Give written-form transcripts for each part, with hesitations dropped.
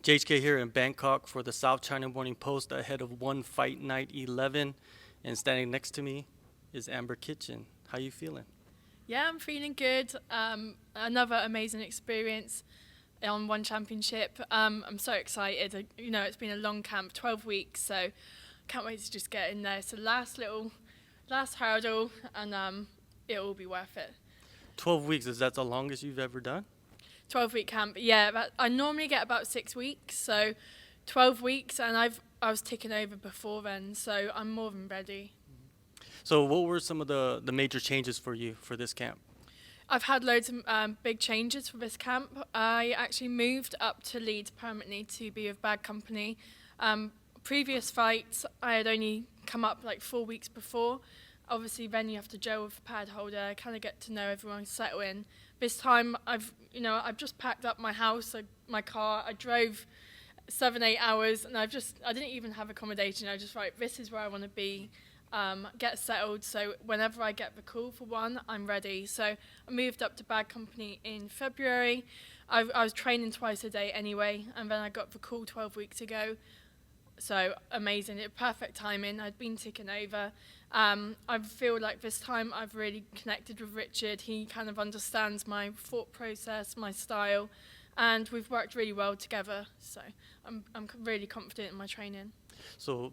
JHK here in Bangkok for the South China Morning Post ahead of One Fight Night 11. And standing next to me is Amber Kitchen. How you feeling? Yeah, I'm feeling good. Another amazing experience on One Championship. I'm so excited. It's been a long camp, 12 weeks, so can't wait to just get in there. It's the last hurdle, and it'll all be worth it. 12 weeks, is that the longest you've ever done? 12-week camp, yeah. I normally get about 6 weeks, so 12 weeks, and I was ticking over before then, so I'm more than ready. So what were some of the major changes for you for this camp? I've had loads of big changes for this camp. I actually moved up to Leeds permanently to be with Bad Company. Previous fights, I had only come up like 4 weeks before. Obviously, then you have to gel with the pad holder, kind of get to know everyone, settle in. This time, I've just packed up my house, my car. I drove 7-8 hours, and I didn't even have accommodation. I just this is where I want to be. Get settled, so whenever I get the call for one, I'm ready. So I moved up to Bad Company in February. I was training twice a day anyway, and then I got the call 12 weeks ago. So amazing, perfect timing. I'd been ticking over. I feel like this time I've really connected with Richard. He kind of understands my thought process, my style, and we've worked really well together. So I'm really confident in my training. So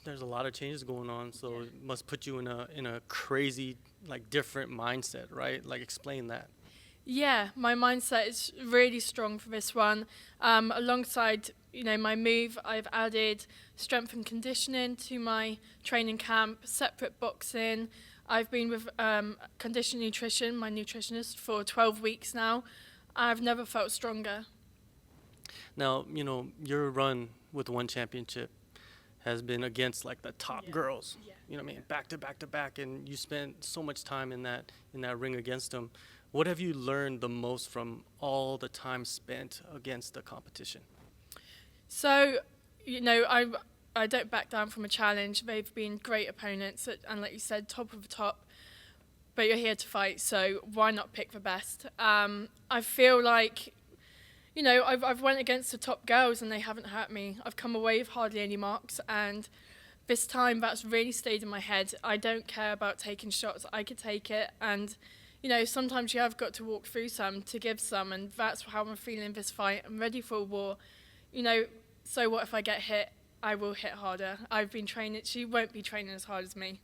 there's a lot of changes going on, so it must put you in a crazy, like, different mindset, right? Like, explain that. Yeah, my mindset is really strong for this one. Alongside, my move, I've added strength and conditioning to my training camp, separate boxing. I've been with Condition Nutrition, my nutritionist, for 12 weeks now. I've never felt stronger. Now, your run with One Championship has been against like the top girls, back to back to back, and you spent so much time in that ring against them. What have you learned the most from all the time spent against the competition? So, I don't back down from a challenge. They've been great opponents, and like you said, top of the top. But you're here to fight, so why not pick the best? I feel like, I've went against the top girls and they haven't hurt me. I've come away with hardly any marks, and this time that's really stayed in my head. I don't care about taking shots. I could take it, and sometimes you have got to walk through some to give some, and that's how I'm feeling this fight. I'm ready for a war. So what if I get hit? I will hit harder. I've been training. She won't be training as hard as me.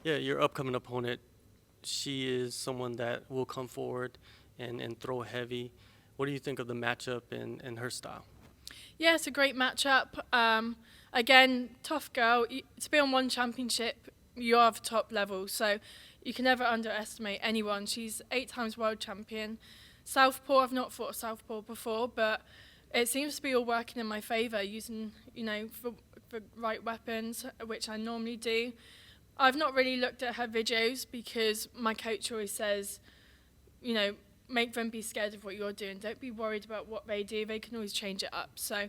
Yeah, your upcoming opponent, she is someone that will come forward and throw heavy. What do you think of the matchup and her style? Yeah, it's a great matchup. Again, tough girl. To be on One Championship, you are the top level, so you can never underestimate anyone. She's 8 times world champion. Southpaw, I've not fought a southpaw before, but it seems to be all working in my favour, using, the right weapons, which I normally do. I've not really looked at her videos because my coach always says, make them be scared of what you're doing. Don't be worried about what they do. They can always change it up. So,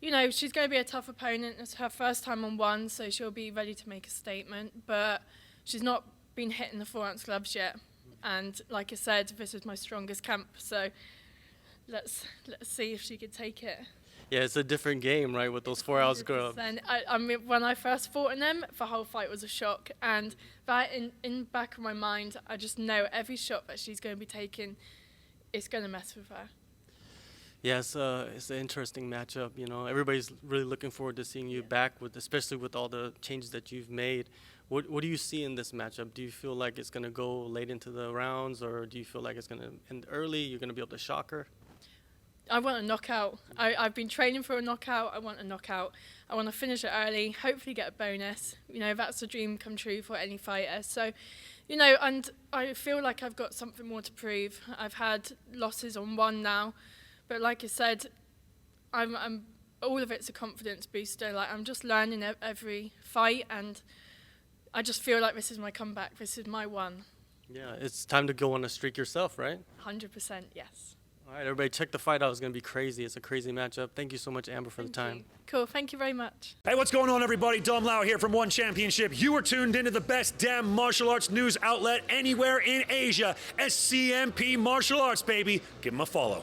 she's going to be a tough opponent. It's her first time on one, so she'll be ready to make a statement. But she's not been hitting the 4-ounce gloves yet. And like I said, this is my strongest camp. So let's see if she could take it. Yeah, it's a different game, right, with those 4-ounce gloves. I mean, when I first fought in them, the whole fight was a shock. And that in the back of my mind, I just know every shot that she's going to be taking is going to mess with her. Yeah, it's an interesting matchup. Everybody's really looking forward to seeing you back, especially with all the changes that you've made. What do you see in this matchup? Do you feel like it's going to go late into the rounds, or do you feel like it's going to end early? You're going to be able to shock her? I want a knockout. I've been training for a knockout. I want a knockout. I want to finish it early, hopefully get a bonus. That's a dream come true for any fighter. So, and I feel like I've got something more to prove. I've had losses on one now, but like I said, I'm all of it's a confidence booster. Like, I'm just learning every fight, and I just feel like this is my comeback. This is my one. Yeah, it's time to go on a streak yourself, right? 100%, yes. All right, everybody, check the fight out. It's going to be crazy. It's a crazy matchup. Thank you so much, Amber, for the time. You. Cool. Thank you very much. Hey, what's going on, everybody? Dom Lau here from One Championship. You are tuned into the best damn martial arts news outlet anywhere in Asia. SCMP Martial Arts, baby. Give them a follow.